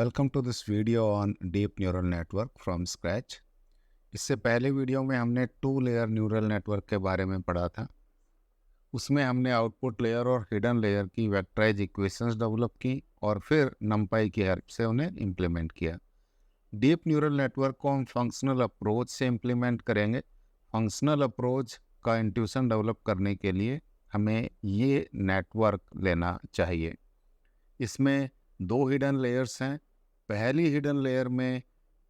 Welcome to this video on deep neural network from scratch. इससे पहले video में हमने 2 लेयर न्यूरल नेटवर्क के बारे में पढ़ा था। उसमें हमने आउटपुट लेयर और हिडन लेयर की वेक्टराइज इक्वेशंस डेवलप की और फिर नंपाई की हेल्प से उन्हें इम्प्लीमेंट किया। डीप न्यूरल नेटवर्क को हम फंक्शनल अप्रोच से इम्प्लीमेंट करेंगे। फंक्शनल अप्रोच का इंट्यूशन डेवलप करने के लिए हमें ये नेटवर्क लेना चाहिए। इसमें 2 हिडन लेयर्स हैं। पहली हिडन लेयर में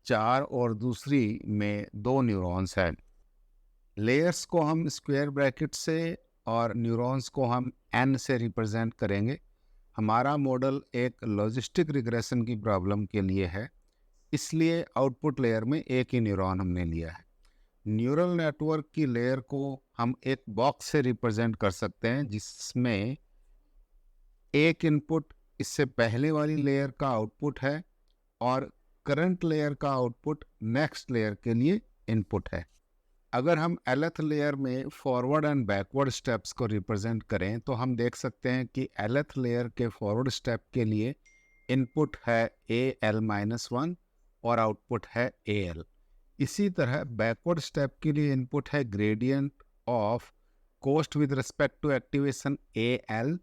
4 और दूसरी में 2 न्यूरॉन्स हैं। लेयर्स को हम स्क्वायर ब्रैकेट से और न्यूरॉन्स को हम n से रिप्रेजेंट करेंगे। हमारा मॉडल एक लॉजिस्टिक रिग्रेशन की प्रॉब्लम के लिए है, इसलिए आउटपुट लेयर में एक ही न्यूरॉन हमने लिया है। न्यूरल नेटवर्क की लेयर को हम एक बॉक्स से रिप्रेजेंट कर सकते हैं, जिसमें एक इनपुट इससे पहले वाली लेयर का आउटपुट है और करंट लेयर का आउटपुट नेक्स्ट लेयर के लिए इनपुट है। अगर हम एलथ लेयर में फॉरवर्ड एंड बैकवर्ड स्टेप्स को रिप्रेजेंट करें तो हम देख सकते हैं कि एलथ लेयर के फॉरवर्ड स्टेप के लिए इनपुट है AL-1 और आउटपुट है AL। इसी तरह बैकवर्ड स्टेप के लिए इनपुट है gradient of cost with respect to activation AL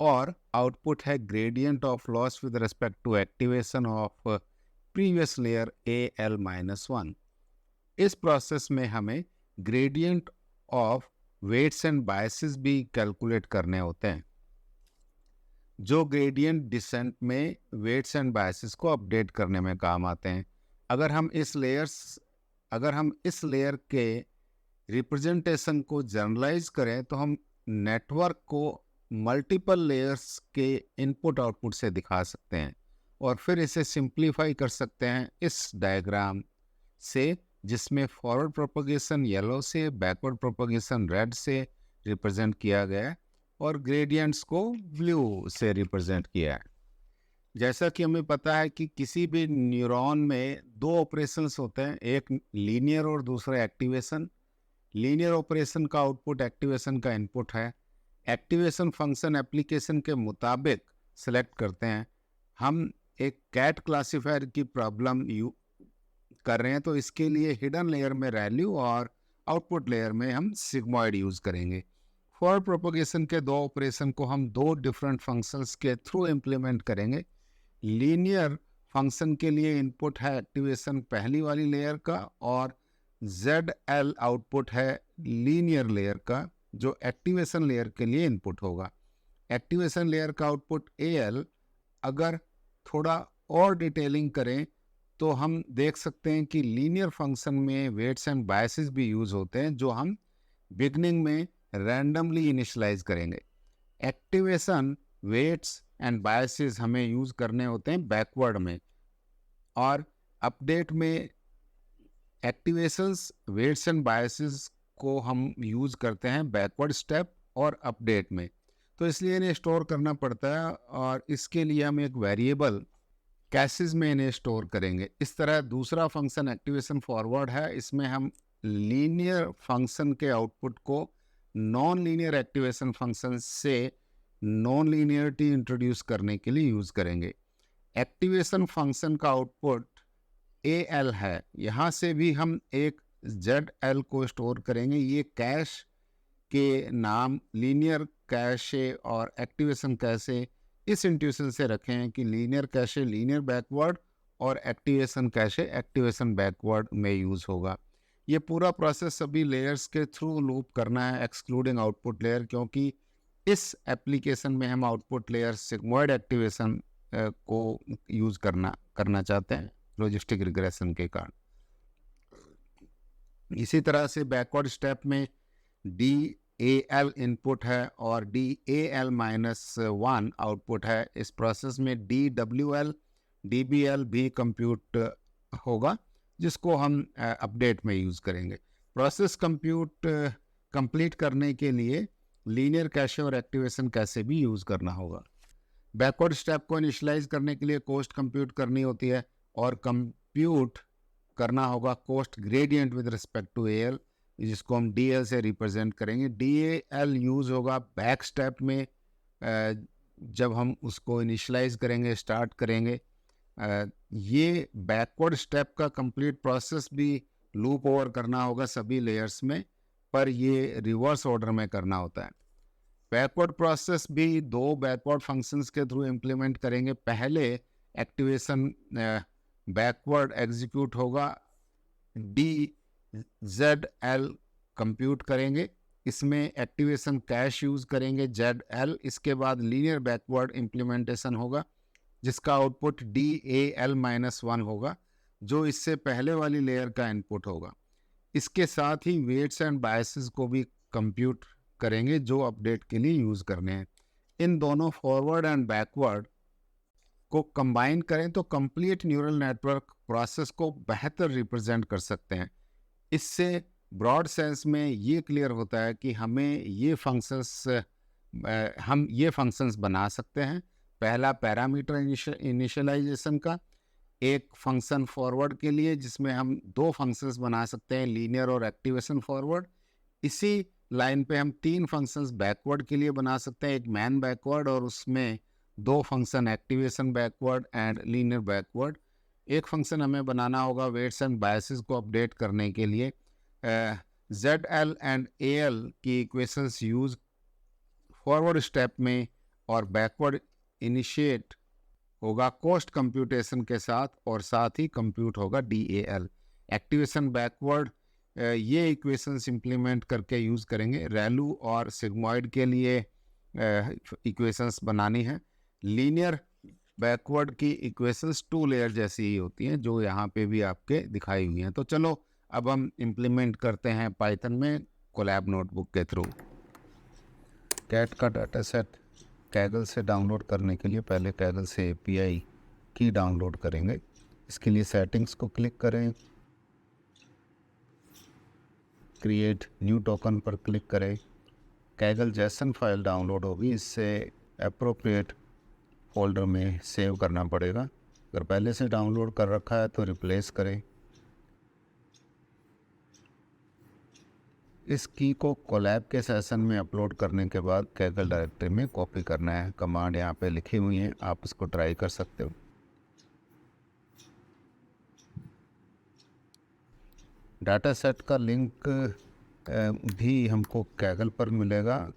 और आउटपुट है gradient of loss with respect to activation of previous layer AL-1। इस प्रोसेस में हमें gradient of weights and biases भी कैलकुलेट करने होते हैं, जो ग्रेडियंट डिसेंट में वेट्स एंड बायसेस को अपडेट करने में काम आते हैं। अगर हम इस लेयर के रिप्रेजेंटेशन को जनरलाइज करें तो हम नेटवर्क को मल्टीपल लेयर्स के इनपुट आउटपुट से दिखा सकते हैं और फिर इसे सिंप्लीफाई कर सकते हैं इस डायग्राम से, जिसमें फॉरवर्ड प्रोपगेशन येलो से, बैकवर्ड प्रोपगेशन रेड से रिप्रेजेंट किया गया है और ग्रेडियंट्स को ब्लू से रिप्रेजेंट किया है। जैसा कि हमें पता है कि किसी भी न्यूरॉन में 2 ऑपरेशंस होते हैं, एक लीनियर और दूसरा एक्टिवेशन। लीनियर ऑपरेशन का आउटपुट एक्टिवेशन का इनपुट है। एक्टिवेशन फंक्शन एप्लीकेशन के मुताबिक सेलेक्ट करते हैं। हम एक कैट क्लासीफायर की प्रॉब्लम कर रहे हैं तो इसके लिए हिडन लेयर में वैल्यू और आउटपुट लेयर में हम सिग्मॉइड यूज करेंगे। फॉरवर्ड प्रोपगेशन के 2 ऑपरेशन को हम 2 डिफरेंट फंक्शंस के थ्रू इम्प्लीमेंट करेंगे। लीनियर फंक्शन के लिए इनपुट है एक्टिवेशन पहली वाली लेयर का और ZL आउटपुट है लीनियर लेयर का, जो एक्टिवेशन लेयर के लिए इनपुट होगा। एक्टिवेशन लेयर का आउटपुट AL। अगर थोड़ा और डिटेलिंग करें तो हम देख सकते हैं कि लीनियर फंक्शन में वेट्स एंड बायसेस भी यूज होते हैं, जो हम बिगनिंग में रैंडमली इनिशियलाइज करेंगे। एक्टिवेशन वेट्स एंड बायसेस हमें यूज करने होते हैं बैकवर्ड में और अपडेट में एक्टिवेशंस वेट्स एंड बायसेस को हम यूज करते हैं बैकवर्ड स्टेप और अपडेट में। तो इसलिए इन्हें स्टोर करना पड़ता है और इसके लिए हम एक वेरिएबल कैसेस में इन्हें स्टोर करेंगे। इस तरह दूसरा फंक्शन एक्टिवेशन फॉरवर्ड है, इसमें हम लीनियर फंक्शन के आउटपुट को नॉन लीनियर एक्टिवेशन फंक्शन से नॉन लीनियरिटी इंट्रोड्यूस करने के लिए यूज करेंगे। एक्टिवेशन फंक्शन का आउटपुट AL है, यहाँ से भी हम एक ZL को स्टोर करेंगे। ये कैश के नाम लीनियर कैशे और एक्टिवेशन कैशे इस इंट्यूशन से रखे हैं कि लीनियर कैशे लीनियर बैकवर्ड और एक्टिवेशन कैशे एक्टिवेशन बैकवर्ड में यूज होगा। ये पूरा प्रोसेस सभी लेयर्स के थ्रू लूप करना है एक्सक्लूडिंग आउटपुट लेयर, क्योंकि इस एप्लीकेशन में हम आउटपुट लेयर सिग्मॉइड एक्टिवेशन को यूज करना चाहते हैं लॉजिस्टिक रिग्रेशन के कारण। इसी तरह से बैकवर्ड स्टेप में DAL इनपुट है और DAL-1 आउटपुट है। इस प्रोसेस में DWL DBL भी कंप्यूट होगा, जिसको हम अपडेट में यूज करेंगे। प्रोसेस कंप्लीट करने के लिए लीनियर कैशे और एक्टिवेशन कैशे भी यूज करना होगा। बैकवर्ड स्टेप को इनिशियलाइज करने के लिए कोस्ट कंप्यूट करनी होती है और कंप्यूट करना होगा cost gradient with respect to AL, जिसको हम DL से रिप्रेजेंट करेंगे। DAL यूज होगा बैक स्टेप में जब हम उसको इनिशियलाइज करेंगे, स्टार्ट करेंगे। ये बैकवर्ड स्टेप का कंप्लीट प्रोसेस भी लूप ओवर करना होगा सभी लेयर्स में, पर ये रिवर्स ऑर्डर में करना होता है। बैकवर्ड प्रोसेस भी दो बैकवर्ड फंक्शंस के थ्रू इम्प्लीमेंट करेंगे। पहले एक्टिवेशन बैकवर्ड एग्जीक्यूट होगा, DZL कंप्यूट करेंगे, इसमें एक्टिवेशन कैश यूज करेंगे ZL। इसके बाद लीनियर बैकवर्ड इम्प्लीमेंटेशन होगा जिसका आउटपुट DAL-1 होगा, जो इससे पहले वाली लेयर का इनपुट होगा। इसके साथ ही वेट्स एंड बायसेस को भी कंप्यूट करेंगे जो अपडेट के लिए यूज करने हैं। इन दोनों फॉरवर्ड एंड बैकवर्ड को कंबाइन करें तो कंप्लीट न्यूरल नेटवर्क प्रोसेस को बेहतर रिप्रेजेंट कर सकते हैं। इससे ब्रॉड सेंस में ये क्लियर होता है कि हम ये फंक्शंस बना सकते हैं। पहला पैरामीटर इनिशियलाइजेशन का, एक फंक्शन फॉरवर्ड के लिए जिसमें हम दो फंक्शंस बना सकते हैं, लीनियर और एक्टिवेशन फॉरवर्ड। इसी लाइन पे हम तीन फंक्शंस बैकवर्ड के लिए बना सकते हैं, एक मैन बैकवर्ड और उसमें दो function activation backward and linear backward. एक फंक्शन हमें बनाना होगा वेट्स एंड बायसेस को अपडेट करने के लिए। ZL एंड AL की इक्वेशंस यूज फॉरवर्ड स्टेप में और बैकवर्ड इनिशिएट होगा कॉस्ट कंप्यूटेशन के साथ, और साथ ही कंप्यूट होगा DAL। एक्टिवेशन बैकवर्ड ये इक्वेशंस इंप्लीमेंट करके यूज़ करेंगे। रैलू और सिग्मॉइड के लिए इक्वेशंस बनानी है। लीनियर बैकवर्ड की इक्वेशंस टू लेयर जैसी ही होती हैं जो यहाँ पे भी आपके दिखाई हुई हैं। तो चलो अब हम इम्प्लीमेंट करते हैं पाइथन में कोलैब नोटबुक के थ्रू। कैट का डाटा सेट कैगल से डाउनलोड करने के लिए पहले कैगल से API की डाउनलोड करेंगे। इसके लिए सेटिंग्स को क्लिक करें, क्रिएट न्यू टोकन पर क्लिक करें। कैगल जैसन फाइल डाउनलोड होगी, इससे अप्रोप्रिएट फोल्डर में सेव करना पड़ेगा। अगर पहले से डाउनलोड कर रखा है तो रिप्लेस करें। इस की को कोलैब के सेशन में अपलोड करने के बाद कैगल डायरेक्टरी में कॉपी करना है। कमांड यहाँ पे लिखी हुई है, आप इसको ट्राई कर सकते हो। डाटा सेट का लिंक भी हमको कैगल पर मिलेगा,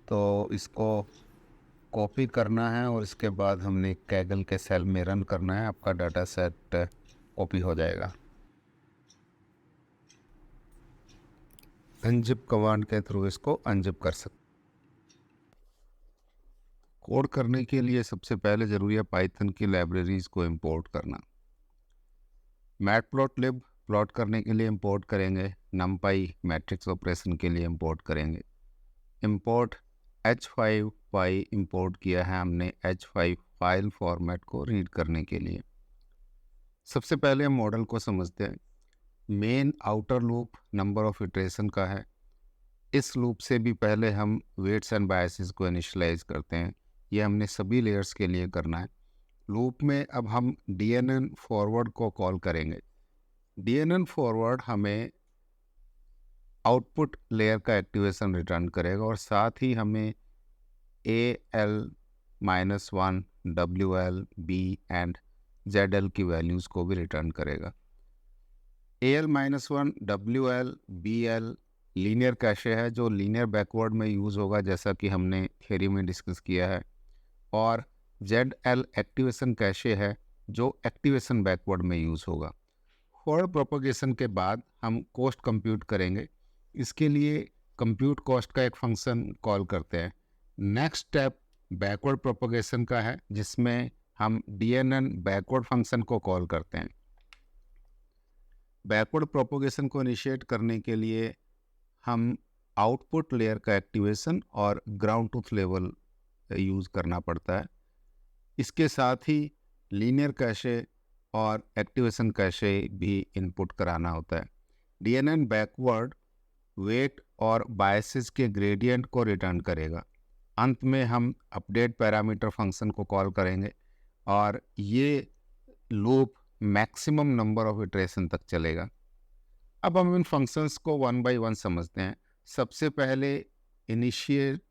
तो इसको कॉपी करना है और इसके बाद हमने कैगल के सेल में रन करना है। आपका डाटा सेट कॉपी हो जाएगा। अनजिप कमांड के थ्रू इसको अनजिप कर सकते। कोड करने के लिए सबसे पहले ज़रूरी है पाइथन की लाइब्रेरीज़ को इंपोर्ट करना। मैटप्लॉटलिब प्लॉट करने के लिए इंपोर्ट करेंगे, नमपाई मैट्रिक्स ऑपरेशन के लिए इंपोर्ट करेंगे। इंपोर्ट H5 इंपोर्ट किया है हमने H5 फाइल फॉर्मेट को रीड करने के लिए। सबसे पहले हम मॉडल को समझते हैं। Main outer loop number of iteration का है। इस लूप से भी पहले हम वेट्स एंड बायसेस को इनिशियलाइज करते हैं। ये हमने सभी लेयर्स के लिए करना है। लूप में अब हम DNN फॉरवर्ड को कॉल करेंगे। DNN फॉरवर्ड हमें आउटपुट लेयर का एक्टिवेशन रिटर्न करेगा और साथ ही हमें AL-1, WL, B and ZL की वैल्यूज़ को भी रिटर्न करेगा। AL-1, WL, BL linear cache है जो लीनियर बैकवर्ड में यूज़ होगा जैसा कि हमने थ्योरी में डिस्कस किया है, और ZL एक्टिवेशन कैशे है जो एक्टिवेशन बैकवर्ड में यूज़ होगा। फॉरवर्ड प्रोपगेशन के बाद हम कॉस्ट कंप्यूट करेंगे। इसके लिए कंप्यूट कॉस्ट का एक फंक्शन कॉल करते हैं। नेक्स्ट स्टेप बैकवर्ड प्रोपगेशन का है जिसमें हम DNN बैकवर्ड फंक्शन को कॉल करते हैं। बैकवर्ड प्रोपगेशन को इनिशिएट करने के लिए हम आउटपुट लेयर का एक्टिवेशन और ग्राउंड ट्रूथ लेवल यूज़ करना पड़ता है। इसके साथ ही लीनियर कैशे और एक्टिवेशन कैशे भी इनपुट कराना होता है। DNN बैकवर्ड वेट और बायसेस के ग्रेडियंट को रिटर्न करेगा। अंत में हम अपडेट पैरामीटर फंक्शन को कॉल करेंगे और ये loop maximum number of iteration तक चलेगा। अब हम इन फंक्शंस को वन बाय वन समझते हैं। सबसे पहले इनिशिएट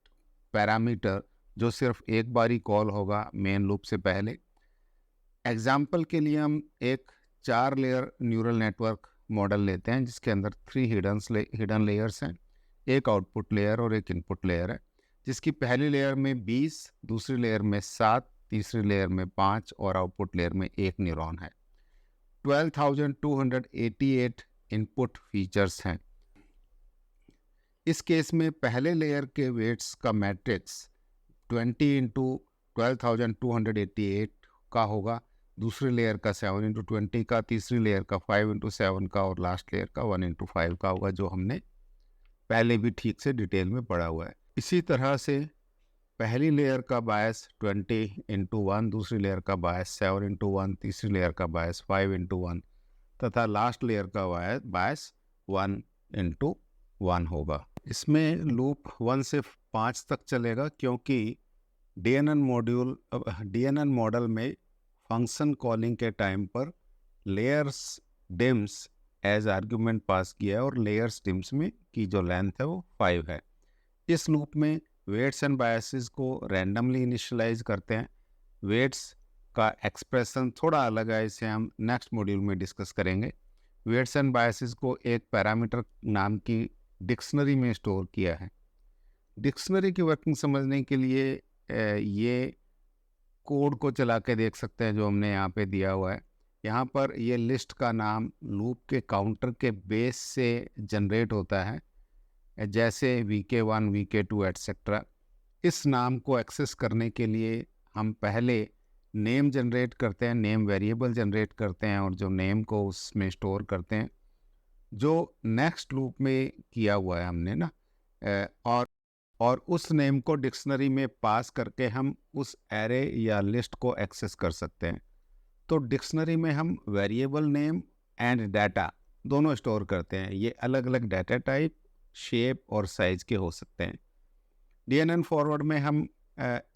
पैरामीटर जो सिर्फ एक बारी कॉल होगा मेन लूप से पहले। एग्जाम्पल के लिए हम एक 4 लेयर न्यूरल नेटवर्क मॉडल लेते हैं जिसके अंदर 3 हिडन लेयर्स हैं, एक आउटपुट लेयर और एक इनपुट लेयर है, जिसकी पहली लेयर में 20, दूसरी लेयर में 7, तीसरी लेयर में 5 और आउटपुट लेयर में 1 न्यूरॉन है। 12,288 इनपुट फीचर्स हैं। इस केस में पहले लेयर के वेट्स का मैट्रिक्स 20 इंटू 12,288 का होगा, दूसरी लेयर का 7 इंटू 20 का, तीसरी लेयर का 5 इंटू 7 का और लास्ट लेयर का 1 इंटू 5 का होगा, जो हमने पहले भी ठीक से डिटेल में पढ़ा हुआ है। इसी तरह से पहली लेयर का बायस 20 इंटू 1, दूसरी लेयर का बायस 7 इंटू 1, तीसरी लेयर का बायस 5 इंटू 1 तथा लास्ट लेयर का बायस 1 इंटू 1 होगा। इसमें लूप 1 से 5 तक चलेगा क्योंकि DNN मॉडल में फंक्शन कॉलिंग के टाइम पर layers dims as argument pass किया है और लेयर्स डिम्स में की जो लेंथ है वो 5 है। इस लूप में वेट्स एंड बायसेस को रैंडमली इनिशियलाइज करते हैं। वेट्स का एक्सप्रेशन थोड़ा अलग है, इसे हम नेक्स्ट मॉड्यूल में डिस्कस करेंगे। वेट्स एंड बायसेस को एक पैरामीटर नाम की डिक्शनरी में स्टोर किया है। डिक्शनरी की वर्किंग समझने के लिए ये कोड को चला के देख सकते हैं जो हमने यहाँ पे दिया हुआ है। यहाँ पर ये लिस्ट का नाम लूप के काउंटर के बेस से जनरेट होता है, जैसे VK1, VK2 एटसेट्रा। इस नाम को एक्सेस करने के लिए हम पहले नेम जनरेट करते हैं, नेम वेरिएबल जनरेट करते हैं और जो नेम को उसमें स्टोर करते हैं जो नेक्स्ट लूप में किया हुआ है हमने ना, और उस नेम को डिक्शनरी में पास करके हम उस एरे या लिस्ट को एक्सेस कर सकते हैं। तो डिक्शनरी में हम वेरिएबल नेम एंड डाटा दोनों स्टोर करते हैं। ये अलग अलग डाटा टाइप, शेप और साइज के हो सकते हैं। DNN फॉरवर्ड में हम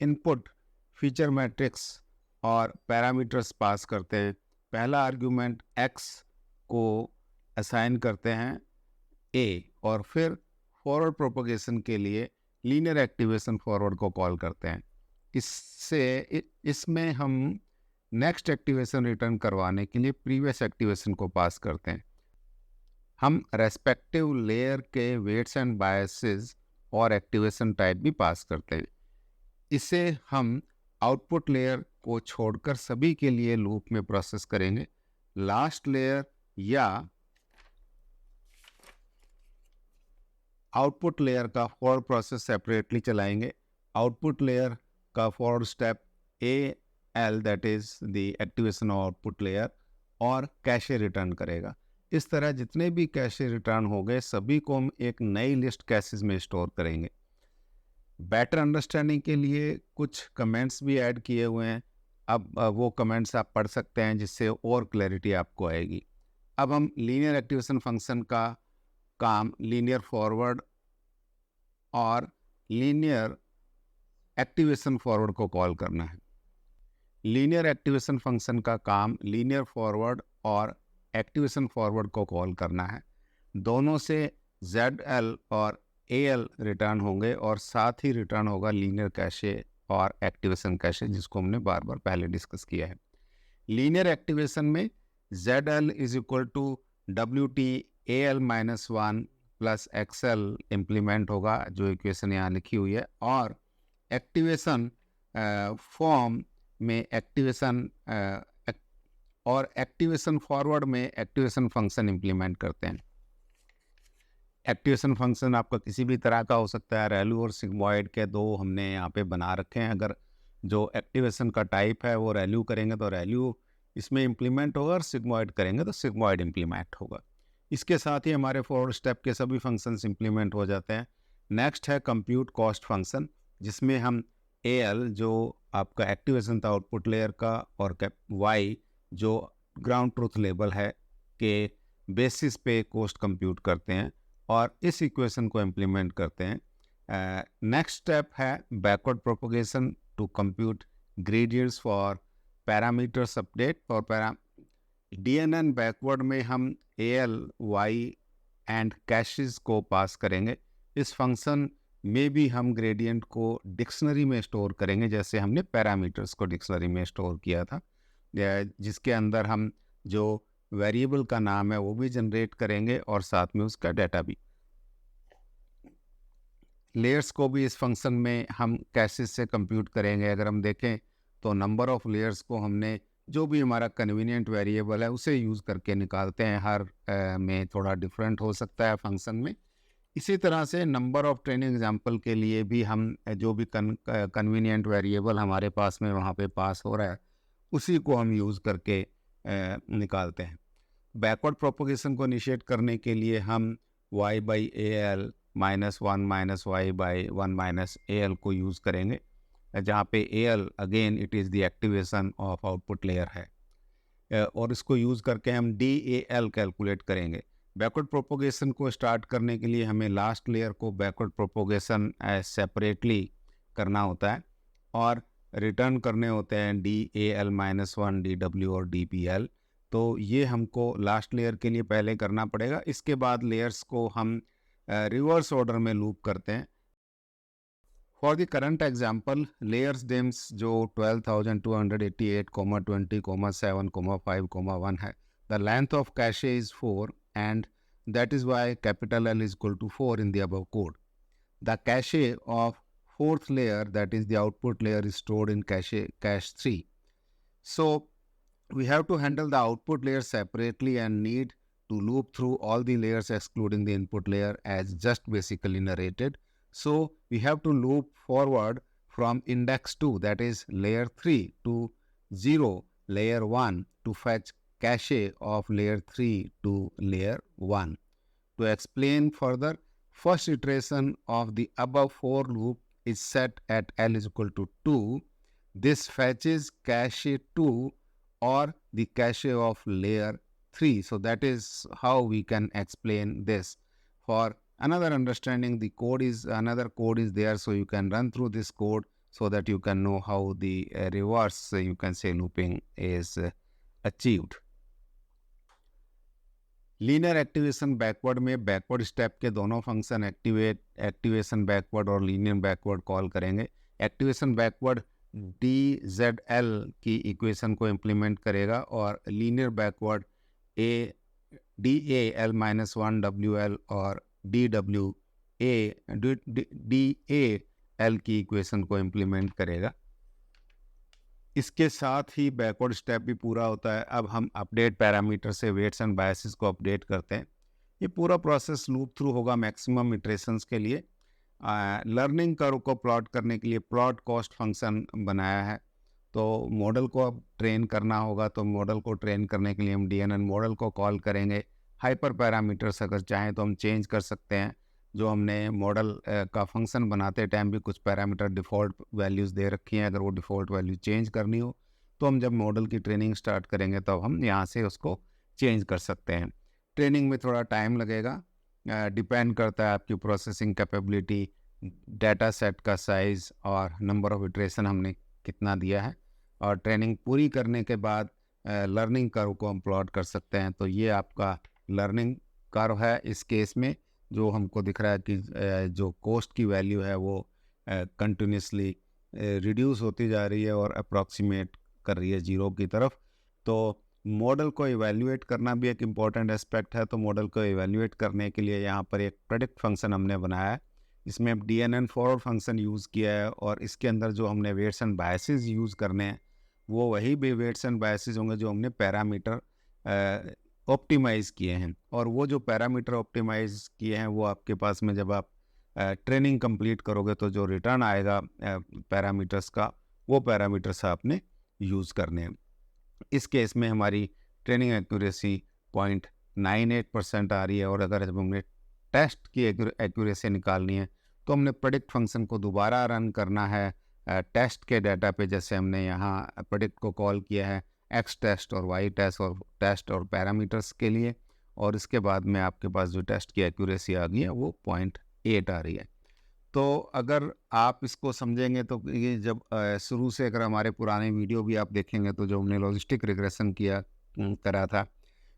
इनपुट, फीचर मैट्रिक्स और पैरामीटर्स पास करते हैं। पहला आर्ग्यूमेंट x को असाइन करते हैं a और फिर फॉरवर्ड प्रोपगेशन के लिए लीनियर एक्टिवेशन फॉरवर्ड को कॉल करते हैं। इसमें हम नेक्स्ट एक्टिवेशन रिटर्न करवाने के लिए प्रीवियस एक्टिवेशन को पास करते हैं। हम रेस्पेक्टिव लेयर के वेट्स एंड बायसेस और एक्टिवेशन टाइप भी पास करते हैं। इसे हम आउटपुट लेयर को छोड़कर सभी के लिए लूप में प्रोसेस करेंगे। लास्ट लेयर या आउटपुट लेयर का फॉरवर्ड प्रोसेस सेपरेटली चलाएंगे। आउटपुट लेयर का forward step AL that is the activation of output layer और कैशे रिटर्न करेगा। इस तरह जितने भी कैशे रिटर्न हो गए सभी को हम एक नई लिस्ट कैशेस में स्टोर करेंगे। बेटर अंडरस्टैंडिंग के लिए कुछ कमेंट्स भी ऐड किए हुए हैं। अब वो कमेंट्स आप पढ़ सकते हैं जिससे और क्लैरिटी आपको आएगी। अब हम लीनियर एक्टिवेशन फंक्शन का काम लीनियर फॉरवर्ड और लीनियर एक्टिवेशन फॉरवर्ड को कॉल करना है। लीनियर एक्टिवेशन फंक्शन का काम लीनियर फॉरवर्ड और एक्टिवेशन फॉरवर्ड को कॉल करना है। दोनों से ZL और AL रिटर्न होंगे और साथ ही रिटर्न होगा लीनियर कैशे और एक्टिवेशन कैशे, जिसको हमने बार बार पहले डिस्कस किया है। लीनियर एक्टिवेशन में ZL is equal to WT AL minus 1 plus XL implement होगा, जो इक्वेशन यहाँ लिखी हुई है, और एक्टिवेशन फॉर्म में एक्टिवेशन और एक्टिवेशन फॉरवर्ड में एक्टिवेशन फंक्शन इम्प्लीमेंट करते हैं। एक्टिवेशन फंक्शन आपका किसी भी तरह का हो सकता है, रैल्यू और सिग्मॉइड के दो हमने यहाँ पे बना रखे हैं। अगर जो एक्टिवेशन का टाइप है वो रैल्यू करेंगे तो रैल्यू इसमें इम्प्लीमेंट होगा और सिग्मॉइड करेंगे तो सिग्मॉइड इम्प्लीमेंट होगा। इसके साथ ही हमारे फॉरवर्ड स्टेप के सभी फंक्शंस इम्प्लीमेंट हो जाते हैं। नेक्स्ट है कंप्यूट कॉस्ट फंक्शन, जिसमें हम AL जो आपका एक्टिवेशन था आउटपुट लेयर का और Y जो ग्राउंड ट्रूथ लेवल है के बेसिस पे कॉस्ट कंप्यूट करते हैं और इस इक्वेशन को इम्प्लीमेंट करते हैं। नेक्स्ट स्टेप है backward propagation to compute gradients for parameters update और DNN बैकवर्ड में हम AL, Y एंड कैशेस को पास करेंगे। इस फंक्शन मे बी हम ग्रेडियंट को डिक्शनरी में स्टोर करेंगे, जैसे हमने पैरामीटर्स को डिक्शनरी में स्टोर किया था, जिसके अंदर हम जो वेरिएबल का नाम है वो भी जनरेट करेंगे और साथ में उसका डाटा भी। लेयर्स को भी इस फंक्शन में हम कैसे से कंप्यूट करेंगे। अगर हम देखें तो नंबर ऑफ़ लेयर्स को हमने जो भी हमारा कन्वीनियंट वेरिएबल है उसे यूज़ करके निकालते हैं। हर में थोड़ा डिफरेंट हो सकता है फंक्शन में। इसी तरह से नंबर ऑफ़ ट्रेनिंग एग्जांपल के लिए भी हम जो भी कन्वीनियंट वेरिएबल हमारे पास में वहाँ पे पास हो रहा है उसी को हम यूज़ करके निकालते हैं। बैकवर्ड प्रोपोगेशन को इनिशिएट करने के लिए हम y by A L -1 minus Y by 1 minus A L को यूज़ करेंगे, जहाँ पे A L again it is the activation of output layer है। और इसको यूज़ करके हम डी ए एल कैलकुलेट करेंगे। बैकवर्ड प्रोपोगेशन को स्टार्ट करने के लिए हमें लास्ट लेयर को बैकवर्ड प्रोपोगेशन सेपरेटली करना होता है और रिटर्न करने होते हैं D A L -1 D W और डी पी एल। तो ये हमको लास्ट लेयर के लिए पहले करना पड़ेगा। इसके बाद लेयर्स को हम रिवर्स ऑर्डर में लूप करते हैं। For the current example layers DIMMs जो 12,288, 20, 7, 5, 1 है। The length of cache is 4 and that is why capital L is equal to 4 in the above code. The cache of fourth layer, that is the output layer, is stored in cache 3. So we have to handle the output layer separately and need to loop through all the layers excluding the input layer as just basically narrated. So we have to loop forward from index 2, that is layer 3, to 0 layer 1 to fetch cache of layer 3 to layer 1. To explain further, first iteration of the above for loop is set at L is equal to 2. This fetches cache 2 or the cache of layer 3. So that is how we can explain this. For another understanding, the code is another code is there, so you can run through this code so that you can know how the reverse you can say looping is achieved. Linear activation backward में backward step के दोनों function activation backward और linear backward call करेंगे। Activation backward d Z L की equation को implement करेगा और linear backward A d A L -1 W L और d W A d A L की इक्वेशन को इम्प्लीमेंट करेगा। इसके साथ ही बैकवर्ड स्टेप भी पूरा होता है। अब हम अपडेट पैरामीटर से वेट्स एंड बायसेस को अपडेट करते हैं। ये पूरा प्रोसेस लूप थ्रू होगा मैक्सिमम इटरेशंस के लिए। लर्निंग कर्व को प्लॉट करने के लिए प्लॉट कॉस्ट फंक्शन बनाया है। तो मॉडल को अब ट्रेन करना होगा, तो मॉडल को ट्रेन करने के लिए हम डीएनएन मॉडल को कॉल करेंगे। हाइपर पैरामीटर्स अगर चाहें तो हम चेंज कर सकते हैं। जो हमने मॉडल का फंक्शन बनाते टाइम भी कुछ पैरामीटर डिफ़ॉल्ट वैल्यूज़ दे रखी हैं, अगर वो डिफ़ॉल्ट वैल्यू चेंज करनी हो तो हम जब मॉडल की ट्रेनिंग स्टार्ट करेंगे तो हम यहाँ से उसको चेंज कर सकते हैं। ट्रेनिंग में थोड़ा टाइम लगेगा, डिपेंड करता है आपकी प्रोसेसिंग कैपेबिलिटी, डाटा सेट का साइज़ और नंबर ऑफ़ इटरेशन हमने कितना दिया है। और ट्रेनिंग पूरी करने के बाद लर्निंग कर्व को हम प्लॉट कर सकते हैं। तो ये आपका लर्निंग कर्व है। इस केस में जो हमको दिख रहा है कि जो कॉस्ट की वैल्यू है वो कंटिन्यूसली रिड्यूस होती जा रही है और अप्रॉक्सीमेट कर रही है 0 की तरफ। तो मॉडल को इवैल्यूएट करना भी एक इम्पॉर्टेंट एस्पेक्ट है। तो मॉडल को इवैल्यूएट करने के लिए यहाँ पर एक प्रेडिक्ट फंक्शन हमने बनाया है। इसमें डीएनएन फॉरवर्ड फंक्शन यूज़ किया है और इसके अंदर जो हमने वेट्स एंड बायसेस यूज़ करने हैं वो वही भी वेट्स एंड बायसेस होंगे जो हमने पैरामीटर ऑप्टिमाइज़ किए हैं। और वो जो पैरामीटर ऑप्टिमाइज़ किए हैं वो आपके पास में जब आप ट्रेनिंग कंप्लीट करोगे तो जो रिटर्न आएगा पैरामीटर्स का, वो पैरामीटर्स आपने यूज़ करने हैं। इस केस में हमारी ट्रेनिंग एक्यूरेसी 0.98% आ रही है। और अगर जब हमने टेस्ट की एक्यूरेसी निकालनी है तो हमने प्रेडिक्ट फंक्शन को दोबारा रन करना है टेस्ट के डाटा पे, जैसे हमने यहाँ प्रेडिक्ट को कॉल किया है एक्स टेस्ट और वाई टेस्ट और पैरामीटर्स के लिए। और इसके बाद में आपके पास जो टेस्ट की एक्यूरेसी आ गई है वो 0.8 आ रही है। तो अगर आप इसको समझेंगे तो ये जब शुरू से अगर हमारे पुराने वीडियो भी आप देखेंगे तो जो हमने लॉजिस्टिक रिग्रेशन करा था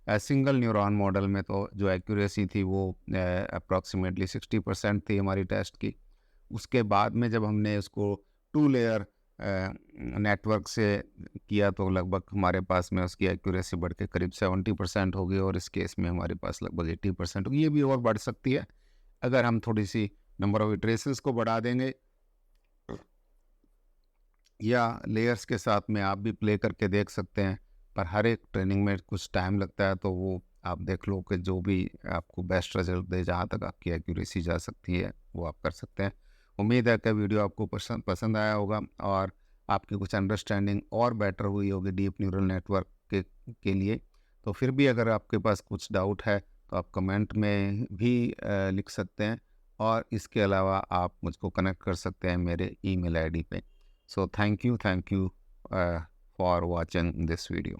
सिंगल न्यूरॉन मॉडल में, तो जो एक्यूरेसी थी वो अप्रॉक्सीमेटली 60% थी हमारी टेस्ट की। उसके बाद में जब हमने उसको 2 लेयर नेटवर्क से किया तो लगभग हमारे पास में उसकी एक्यूरेसी बढ़ के करीब 70% होगी, और इस केस में हमारे पास लगभग 80% होगी। ये भी और बढ़ सकती है अगर हम थोड़ी सी नंबर ऑफ इटरेशंस को बढ़ा देंगे, या लेयर्स के साथ में आप भी प्ले करके देख सकते हैं। पर हर एक ट्रेनिंग में कुछ टाइम लगता है, तो वो आप देख लो कि जो भी आपको बेस्ट रिजल्ट दे, जहाँ तक आपकी एक्यूरेसी जा सकती है वो आप कर सकते हैं। उम्मीद है कि वीडियो आपको पसंद आया होगा और आपकी कुछ अंडरस्टैंडिंग और बेटर हुई होगी डीप न्यूरल नेटवर्क के लिए। तो फिर भी अगर आपके पास कुछ डाउट है तो आप कमेंट में भी लिख सकते हैं, और इसके अलावा आप मुझको कनेक्ट कर सकते हैं मेरे email ID पे। So thank you for watching this video.